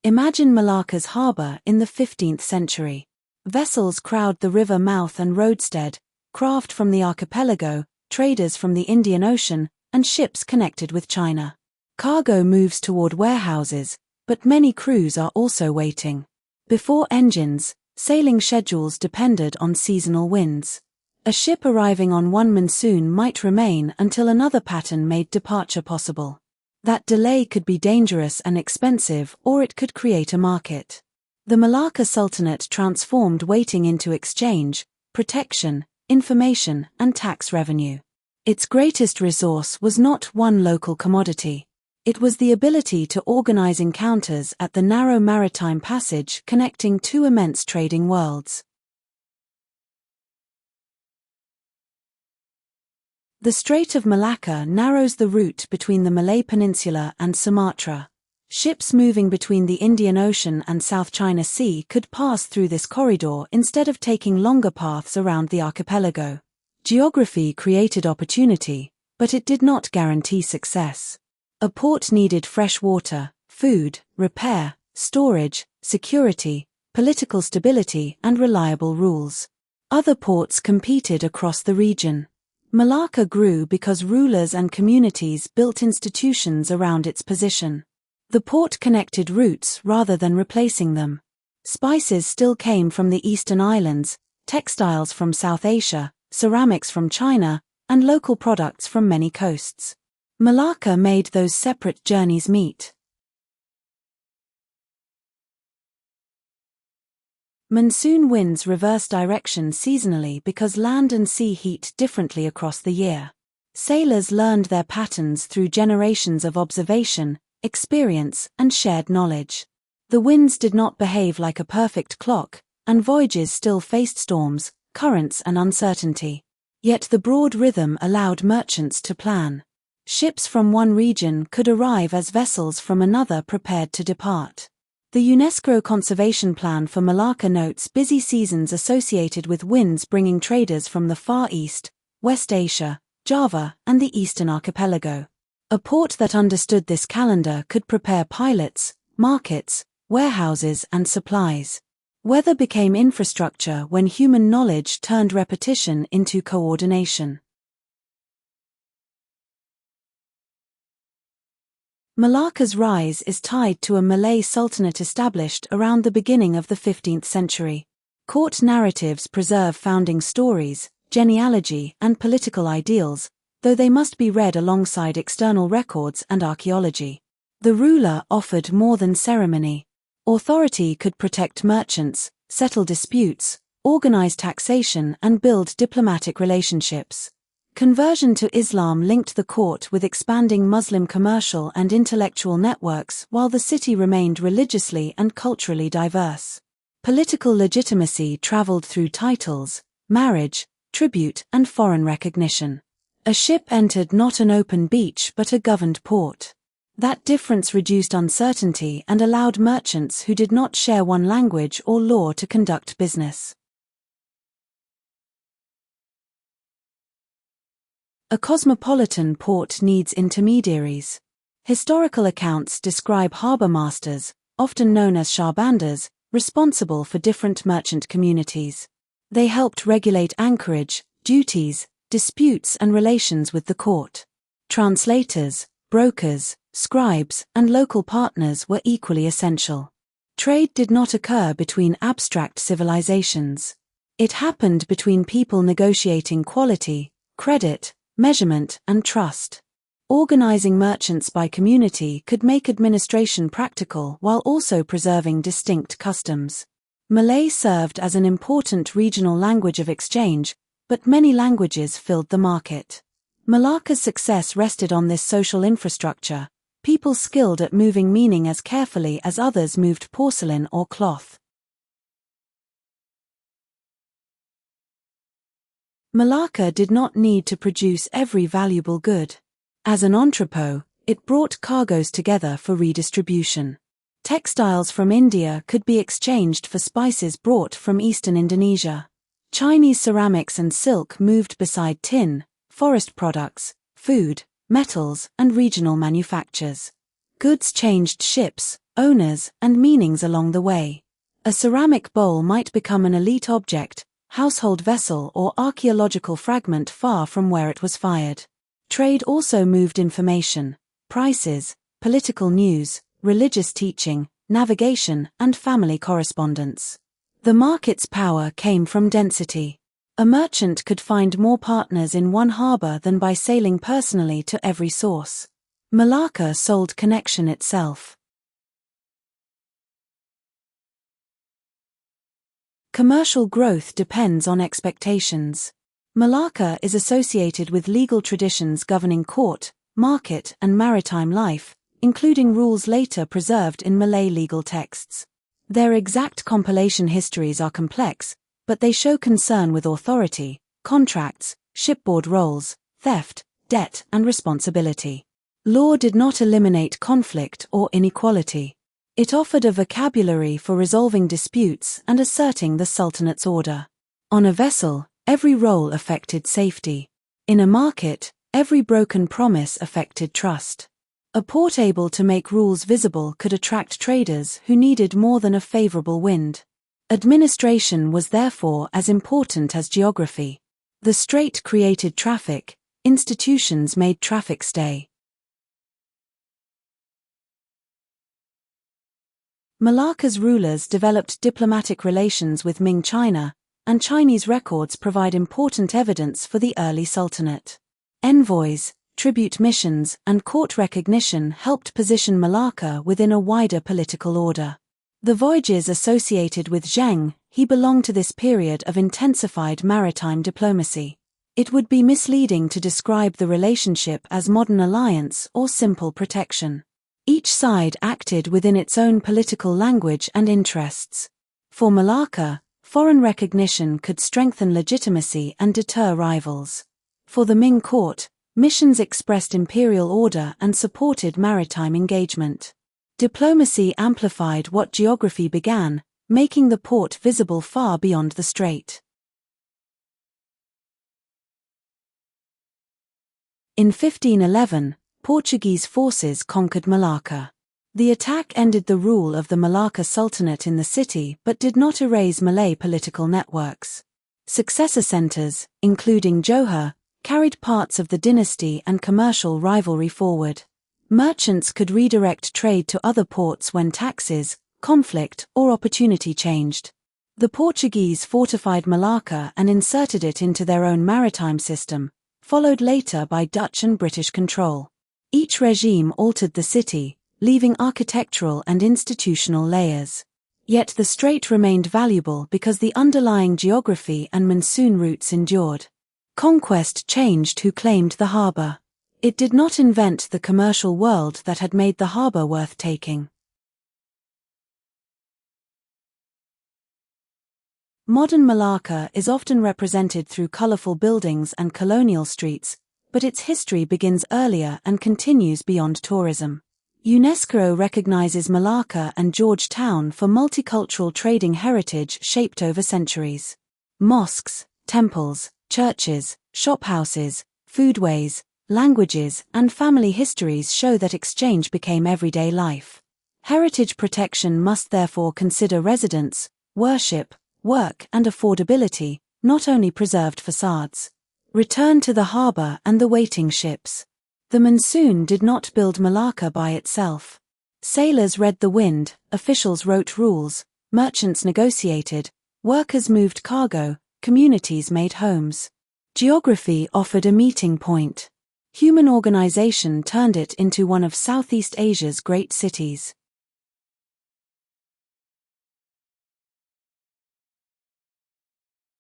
Imagine Malacca's harbour in the 15th century. Vessels crowd the river mouth and roadstead, craft from the archipelago, traders from the Indian Ocean, and ships connected with China. Cargo moves toward warehouses, but many crews are also waiting. Before engines, sailing schedules depended on seasonal winds. A ship arriving on one monsoon might remain until another pattern made departure possible. That delay could be dangerous and expensive, or it could create a market. The Melaka Sultanate transformed waiting into exchange, protection, information, and tax revenue. Its greatest resource was not one local commodity. It was the ability to organize encounters at the narrow maritime passage connecting two immense trading worlds. The Strait of Malacca narrows the route between the Malay Peninsula and Sumatra. Ships moving between the Indian Ocean and South China Sea could pass through this corridor instead of taking longer paths around the archipelago. Geography created opportunity, but it did not guarantee success. A port needed fresh water, food, repair, storage, security, political stability, and reliable rules. Other ports competed across the region. Malacca grew because rulers and communities built institutions around its position. The port connected routes rather than replacing them. Spices still came from the eastern islands, textiles from South Asia, ceramics from China, and local products from many coasts. Malacca made those separate journeys meet. Monsoon winds reverse direction seasonally because land and sea heat differently across the year. Sailors learned their patterns through generations of observation, experience, and shared knowledge. The winds did not behave like a perfect clock, and voyages still faced storms, currents, and uncertainty. Yet the broad rhythm allowed merchants to plan. Ships from one region could arrive as vessels from another prepared to depart. The UNESCO Conservation Plan for Malacca notes busy seasons associated with winds bringing traders from the Far East, West Asia, Java, and the Eastern Archipelago. A port that understood this calendar could prepare pilots, markets, warehouses, and supplies. Weather became infrastructure when human knowledge turned repetition into coordination. Malacca's rise is tied to a Malay sultanate established around the beginning of the 15th century. Court narratives preserve founding stories, genealogy, and political ideals, though they must be read alongside external records and archaeology. The ruler offered more than ceremony. Authority could protect merchants, settle disputes, organize taxation, and build diplomatic relationships. Conversion to Islam linked the court with expanding Muslim commercial and intellectual networks while the city remained religiously and culturally diverse. Political legitimacy traveled through titles, marriage, tribute, and foreign recognition. A ship entered not an open beach but a governed port. That difference reduced uncertainty and allowed merchants who did not share one language or law to conduct business. A cosmopolitan port needs intermediaries. Historical accounts describe harbour masters, often known as shahbandars, responsible for different merchant communities. They helped regulate anchorage, duties, disputes, and relations with the court. Translators, brokers, scribes, and local partners were equally essential. Trade did not occur between abstract civilizations. It happened between people negotiating quality, credit, measurement, and trust. Organizing merchants by community could make administration practical while also preserving distinct customs. Malay served as an important regional language of exchange, but many languages filled the market. Malacca's success rested on this social infrastructure, people skilled at moving meaning as carefully as others moved porcelain or cloth. Malacca did not need to produce every valuable good. As an entrepot, it brought cargoes together for redistribution. Textiles from India could be exchanged for spices brought from eastern Indonesia. Chinese ceramics and silk moved beside tin, forest products, food, metals, and regional manufactures. Goods changed ships, owners, and meanings along the way. A ceramic bowl might become an elite object, household vessel, or archaeological fragment far from where it was fired. Trade also moved information, prices, political news, religious teaching, navigation, and family correspondence. The market's power came from density. A merchant could find more partners in one harbour than by sailing personally to every source. Melaka sold connection itself. Commercial growth depends on expectations. Melaka is associated with legal traditions governing court, market, and maritime life, including rules later preserved in Malay legal texts. Their exact compilation histories are complex, but they show concern with authority, contracts, shipboard roles, theft, debt, and responsibility. Law did not eliminate conflict or inequality. It offered a vocabulary for resolving disputes and asserting the sultanate's order. On a vessel, every role affected safety. In a market, every broken promise affected trust. A port able to make rules visible could attract traders who needed more than a favorable wind. Administration was therefore as important as geography. The Strait created traffic, institutions made traffic stay. Malacca's rulers developed diplomatic relations with Ming China, and Chinese records provide important evidence for the early sultanate. Envoys, tribute missions, and court recognition helped position Melaka within a wider political order. The voyages associated with Zheng He belonged to this period of intensified maritime diplomacy. It would be misleading to describe the relationship as modern alliance or simple protection. Each side acted within its own political language and interests. For Melaka, foreign recognition could strengthen legitimacy and deter rivals. For the Ming court, missions expressed imperial order and supported maritime engagement. Diplomacy amplified what geography began, making the port visible far beyond the strait. In 1511, Portuguese forces conquered Melaka. The attack ended the rule of the Melaka Sultanate in the city but did not erase Malay political networks. Successor centers, including Johor, carried parts of the dynasty and commercial rivalry forward. Merchants could redirect trade to other ports when taxes, conflict, or opportunity changed. The Portuguese fortified Melaka and inserted it into their own maritime system, followed later by Dutch and British control. Each regime altered the city, leaving architectural and institutional layers. Yet the strait remained valuable because the underlying geography and monsoon routes endured. Conquest changed who claimed the harbour. It did not invent the commercial world that had made the harbour worth taking. Modern Melaka is often represented through colourful buildings and colonial streets, but its history begins earlier and continues beyond tourism. UNESCO recognizes Melaka and Georgetown for multicultural trading heritage shaped over centuries. Mosques, temples, churches, shophouses, foodways, languages, and family histories show that exchange became everyday life. Heritage protection must therefore consider residence, worship, work, and affordability, not only preserved facades. Return to the harbour and the waiting ships. The Monsoon did not build Melaka by itself. Sailors read the wind, officials wrote rules, merchants negotiated, workers moved cargo, communities made homes. Geography offered a meeting point. Human organization turned it into one of Southeast Asia's great cities.